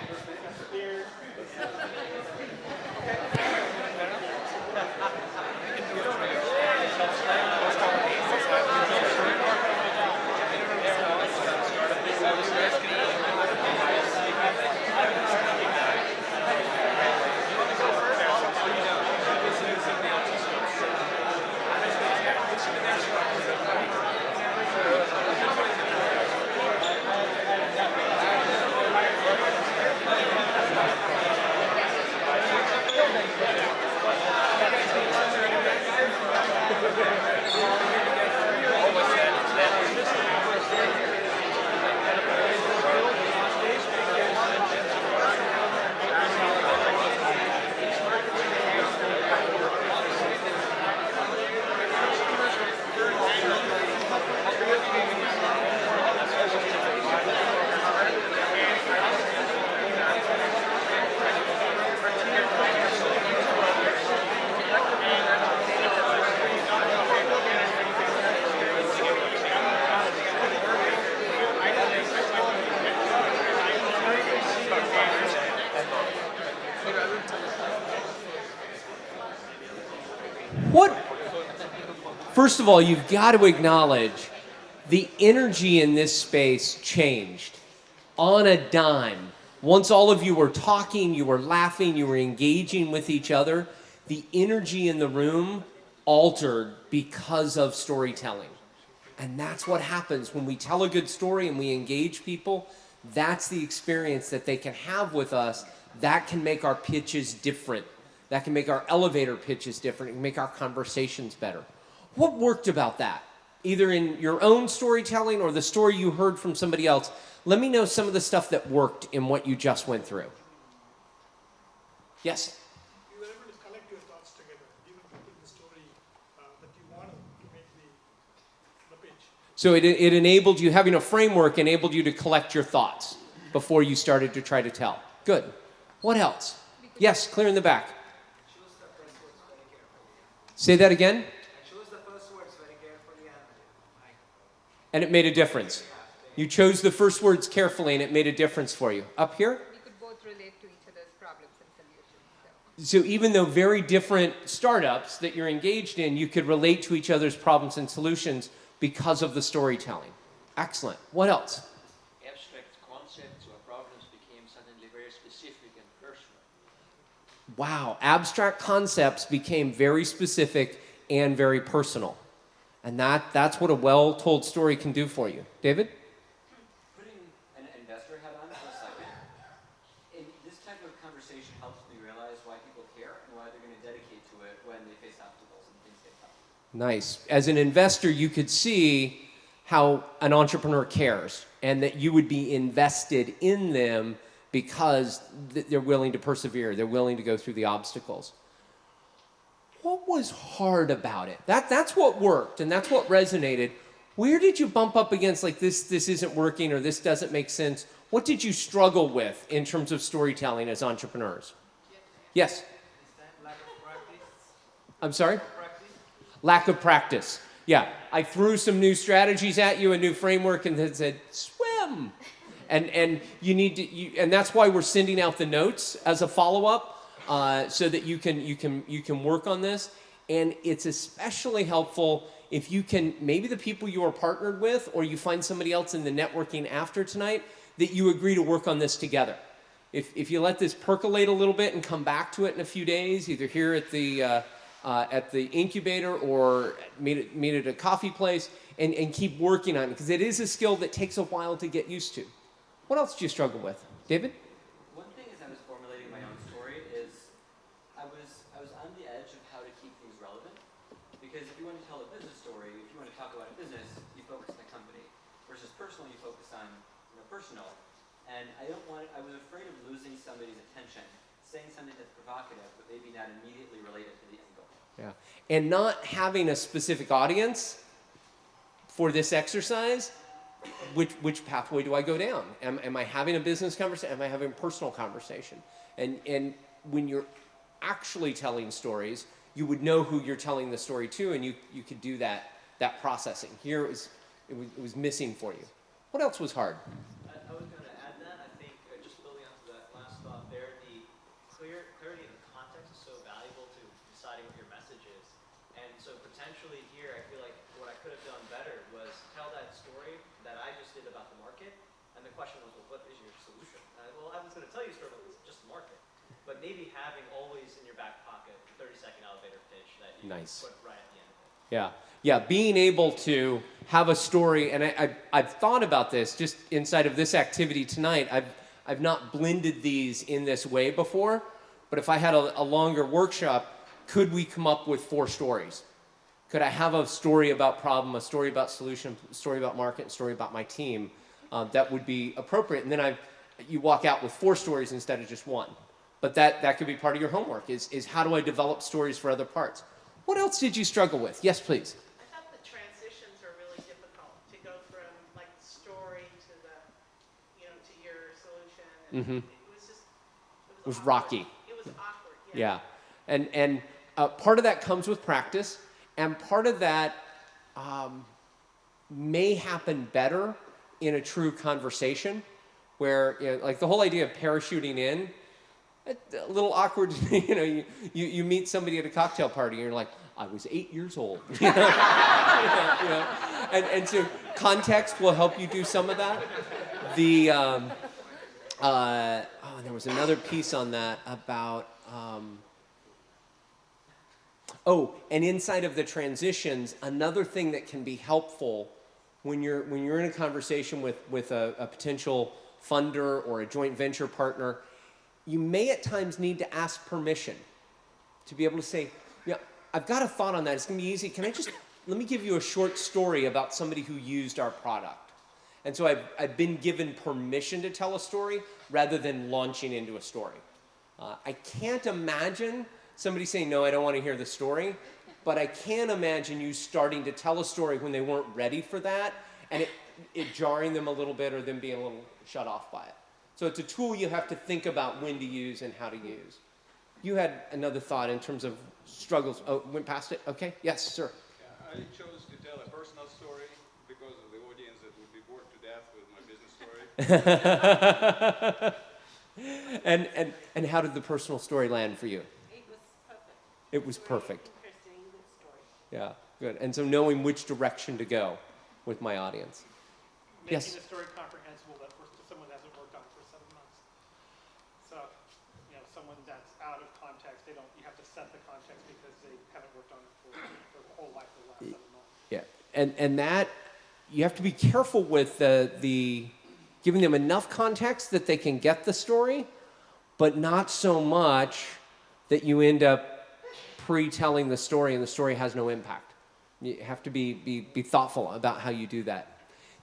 first of all, you've got to acknowledge the energy in this space changed on a dime. Once all of you were talking, you were laughing, you were engaging with each other, the energy in the room altered because of storytelling. And that's what happens when we tell a good story and we engage people. That's the experience that they can have with us. That can make our pitches different. That can make our elevator pitches different. It can make our conversations better. What worked about that? Either in your own storytelling or the story you heard from somebody else. Let me know some of the stuff that worked in what you just went through. Yes? You were able to collect your thoughts together, even within the story that you wanted to make the pitch. So it enabled you, having a framework enabled you to collect your thoughts before you started to try to tell. Good. What else? Yes, clear in the back. Choose the first words very carefully. Say that again. Choose the first words very carefully And it made a difference. You chose the first words carefully and it made a difference for you. Up here? We could both relate to each other's problems and solutions. So even though very different startups that you're engaged in, you could relate to each other's problems and solutions because of the storytelling. Excellent. What else? Abstract concepts or problems became suddenly very specific and personal. Wow, abstract concepts became very specific and very personal. And that's what a well-told story can do for you. David? Putting an investor hat on for a second, this type of conversation helps me realize why people care and why they're going to dedicate to it when they face obstacles and things get tough. Nice. As an investor, you could see how an entrepreneur cares and that you would be invested in them because they're willing to persevere. They're willing to go through the obstacles. What was hard about it? That's what worked and that's what resonated. Where did you bump up against like this isn't working or this doesn't make sense? What did you struggle with in terms of storytelling as entrepreneurs? Yes? Is that lack of practice? I'm sorry? Practice? Lack of practice. Yeah, I threw some new strategies at you, a new framework, and then said, swim. And you need to, and that's why we're sending out the notes as a follow-up so that you can work on this. And it's especially helpful if you can, maybe the people you are partnered with, or you find somebody else in the networking after tonight, that you agree to work on this together. If you let this percolate a little bit and come back to it in a few days, either here at the incubator or meet at a coffee place, and keep working on it, because it is a skill that takes a while to get used to. What else do you struggle with? David? One thing as I was formulating my own story is I was on the edge of how to keep things relevant. Because if you want to tell a business story, if you want to talk about a business, you focus on the company. Versus personal, you focus on personal. And I was afraid of losing somebody's attention, saying something that's provocative, but maybe not immediately related to the end goal. Yeah. And not having a specific audience for this exercise, which pathway do I go down? Am I having a business conversation? Am I having a personal conversation? And when you're actually telling stories, you would know who you're telling the story to, and you could do that processing. Here it was missing for you. What else was hard? I was going to add that. I think just building onto that last thought there, the clarity of the context is so valuable to deciding what your message is. And so potentially here, I feel like what I could have done better was tell that story that I just did about the market. And the question was, well, what is your solution? Well, I was going to tell you a story about just the market. But maybe having always in your back pocket a 30-second elevator pitch that you put right at the end of it. Yeah, being able to have a story, and I've thought about this just inside of this activity tonight. I've not blended these in this way before, but if I had a longer workshop, could we come up with 4 stories? Could I have a story about problem, a story about solution, a story about market, a story about my team? That would be appropriate. And then you walk out with 4 stories instead of just 1. But that could be part of your homework, is how do I develop stories for other parts? What else did you struggle with? Yes, please. I thought the transitions are really difficult to go from like the story to the, to your solution. And it was rocky. It was awkward. Yeah. And part of that comes with practice, and part of that may happen better in a true conversation, where like the whole idea of parachuting in. A little awkward, you meet somebody at a cocktail party and you're like, I was 8 years old. You know? And so context will help you do some of that. There was another piece on that about, and inside of the transitions, another thing that can be helpful when you're in a conversation with a potential funder or a joint venture partner, you may at times need to ask permission to be able to say, yeah, I've got a thought on that. It's going to be easy. Let me give you a short story about somebody who used our product. And so I've been given permission to tell a story rather than launching into a story. I can't imagine somebody saying, no, I don't want to hear the story, but I can imagine you starting to tell a story when they weren't ready for that, and it jarring them a little bit or them being a little shut off by it. So it's a tool you have to think about when to use and how to use. You had another thought in terms of struggles. Oh, went past it? Okay. Yes, sir. Yeah, I chose to tell a personal story because of the audience that would be bored to death with my business story. And how did the personal story land for you? It was perfect. It was perfect. Interesting, good story. Yeah, good. And so knowing which direction to go with my audience. Making Yes. a story comprehensible that for someone that hasn't worked on it for 7 months. So, someone that's out of context, you have to set the context because they haven't worked on it for their whole life for the last 7 months. Yeah, and that, you have to be careful with the giving them enough context that they can get the story, but not so much that you end up pre-telling the story and the story has no impact. You have to be thoughtful about how you do that.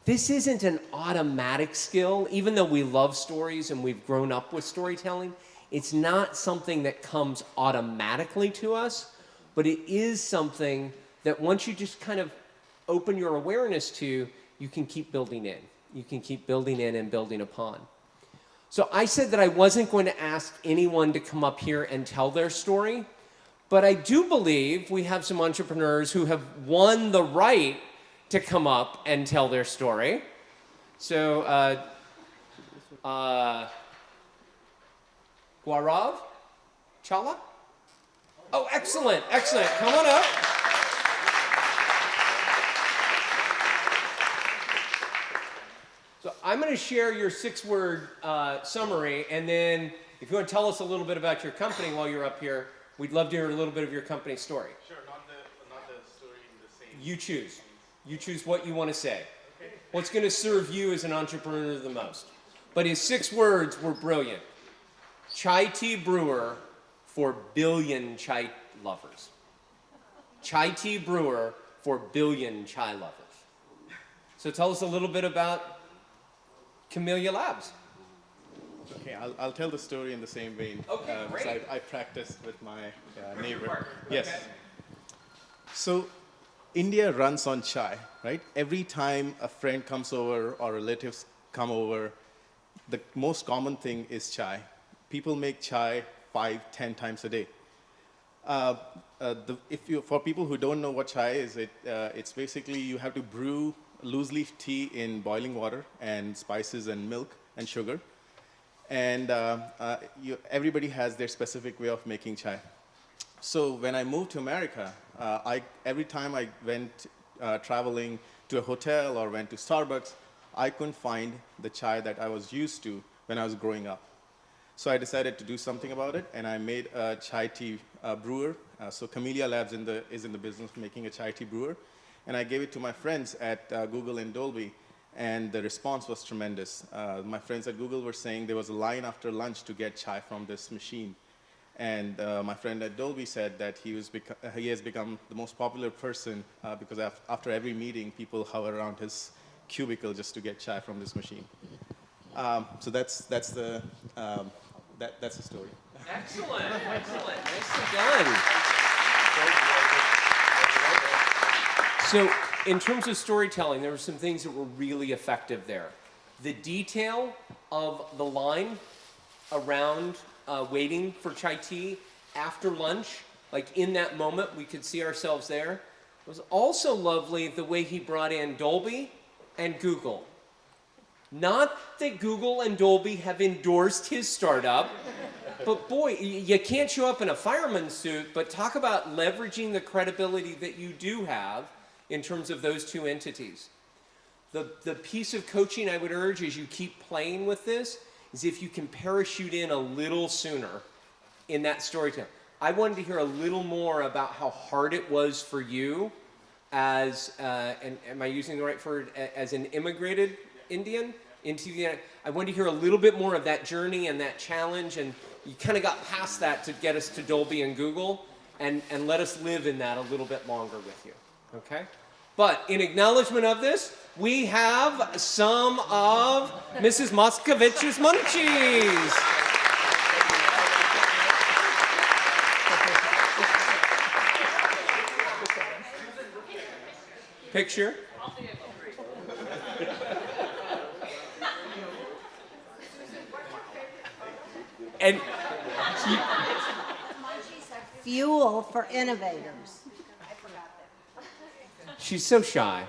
This isn't an automatic skill, even though we love stories and we've grown up with storytelling. It's not something that comes automatically to us, but it is something that once you just kind of open your awareness to, you can keep building in. You can keep building in and building upon. So I said that I wasn't going to ask anyone to come up here and tell their story, but I do believe we have some entrepreneurs who have won the right to come up and tell their story. So, Gaurav Chawla? Oh, excellent, excellent. Come on up. So I'm going to share your 6-word summary, and then if you want to tell us a little bit about your company while you're up here, we'd love to hear a little bit of your company story. Sure, not the story in the same. You choose. You choose what you want to say. Okay. What's going to serve you as an entrepreneur the most? But his 6 words were brilliant. Chai tea brewer for billion chai lovers. Chai tea brewer for billion chai lovers. So tell us a little bit about Camellia Labs. Okay, I'll tell the story in the same vein. Okay, great. So I practiced with my neighbor. Yes. Okay. So India runs on chai, right? Every time a friend comes over or relatives come over, the most common thing is chai. People make chai 5-10 times a day. For people who don't know what chai is, it's basically you have to brew loose leaf tea in boiling water and spices and milk and sugar. And everybody has their specific way of making chai. So when I moved to America, every time I went traveling to a hotel or went to Starbucks, I couldn't find the chai that I was used to when I was growing up. So I decided to do something about it, and I made a chai tea brewer. So Camellia Labs is in the business of making a chai tea brewer. And I gave it to my friends at Google and Dolby, and the response was tremendous. My friends at Google were saying there was a line after lunch to get chai from this machine. And my friend at Dolby said that he has become the most popular person because after every meeting, people hover around his cubicle just to get chai from this machine. So that's the story. Excellent, excellent. Nicely done. So in terms of storytelling, there were some things that were really effective there. The detail of the line around waiting for chai tea after lunch, like in that moment, we could see ourselves there. It was also lovely the way he brought in Dolby and Google. Not that Google and Dolby have endorsed his startup, But boy, you can't show up in a fireman's suit, but talk about leveraging the credibility that you do have in terms of those two entities. The piece of coaching I would urge as you keep playing with this is if you can parachute in a little sooner in that storytelling. I wanted to hear a little more about how hard it was for you as, and am I using the right word, as an immigrated Indian into the United. I wanted to hear a little bit more of that journey and that challenge, and you kind of got past that to get us to Dolby and Google, and let us live in that a little bit longer with you, okay? But in acknowledgement of this, we have some of Mrs. Moskovich's munchies. Picture. And fuel for innovators. she's so shy.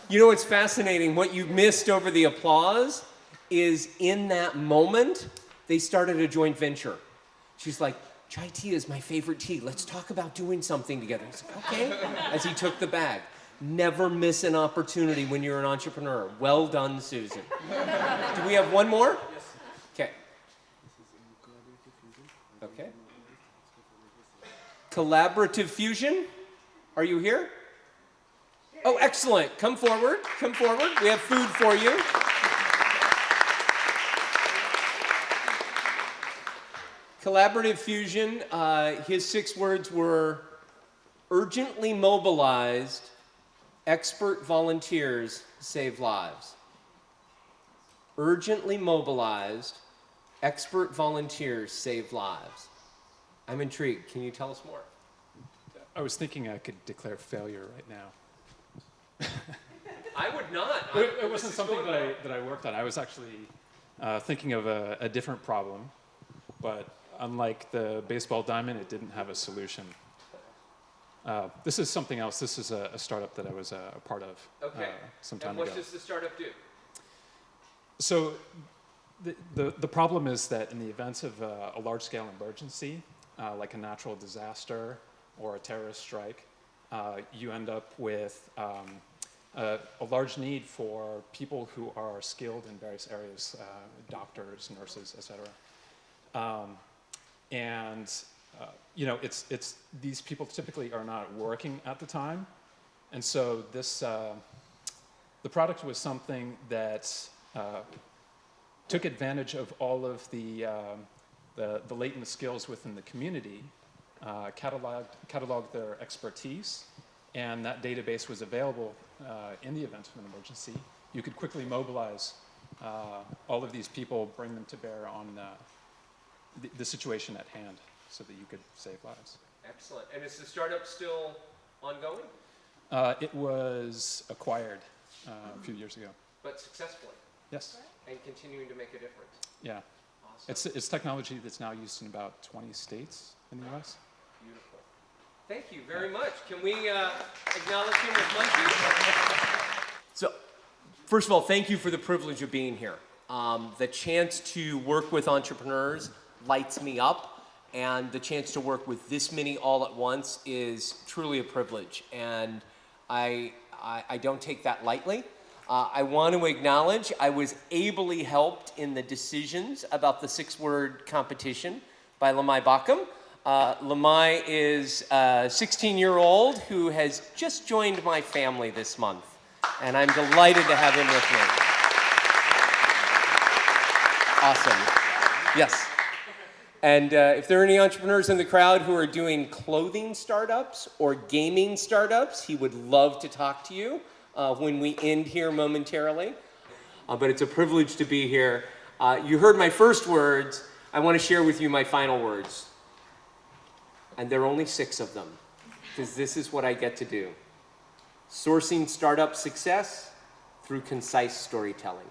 You know what's fascinating? What you missed over the applause is in that moment, they started a joint venture. She's like, chai tea is my favorite tea. Let's talk about doing something together. He's like, okay. As he took the bag. Never miss an opportunity when you're an entrepreneur. Well done, Susan. Do we have one more? Okay. Okay. Collaborative Fusion. Are you here? Oh, excellent. Come forward. Come forward. We have food for you. Collaborative Fusion, his 6 words were urgently mobilized, expert volunteers save lives. Urgently mobilized, expert volunteers save lives. I'm intrigued. Can you tell us more? I was thinking I could declare failure right now. I would not. It wasn't something that I worked on. I was actually thinking of a different problem, but unlike the baseball diamond, it didn't have a solution. This is something else. This is a startup that I was a part of some time ago. And what does the startup do? So the problem is that in the event of a large-scale emergency, like a natural disaster or a terrorist strike, you end up with a large need for people who are skilled in various areas, doctors, nurses, etc. You know, it's these people typically are not working at the time, and so this the product was something that took advantage of all of the latent skills within the community, cataloged their expertise, and that database was available in the event of an emergency. You could quickly mobilize all of these people, bring them to bear on the situation at hand so that you could save lives. Excellent. And is the startup still ongoing? It was acquired a few years ago. But successfully? Yes. And continuing to make a difference? Yeah. Awesome. It's technology that's now used in about 20 states in the US. Beautiful. Thank you very much. Can we acknowledge him with munchies? So, first of all, thank you for the privilege of being here. The chance to work with entrepreneurs lights me up, and the chance to work with this many all at once is truly a privilege, and I don't take that lightly. I want to acknowledge I was ably helped in the decisions about the 6-word competition by Lamai Bakum. Lamai is a 16-year-old who has just joined my family this month, and I'm delighted to have him with me. Awesome. Yes. And if there are any entrepreneurs in the crowd who are doing clothing startups or gaming startups, he would love to talk to you when we end here momentarily. But it's a privilege to be here. You heard my first words. I want to share with you my final words. And there are only 6 of them, because this is what I get to do. Sourcing startup success through concise storytelling.